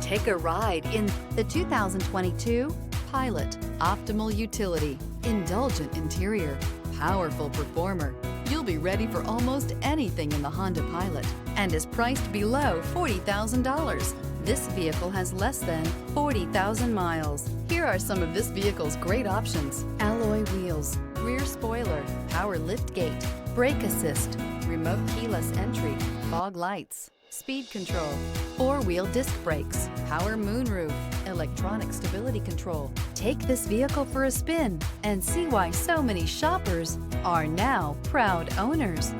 Take a ride in the 2022 Pilot. Optimal utility, indulgent interior, powerful performer. You'll be ready for almost anything in the Honda Pilot and is priced below $40,000. This vehicle has less than 40,000 miles. Here are some of this vehicle's great options: alloy wheels, rear spoiler, power liftgate, brake assist, remote keyless entry, fog lights, speed control, four-wheel disc brakes, power moonroof, electronic stability control. Take this vehicle for a spin and see why so many shoppers are now proud owners.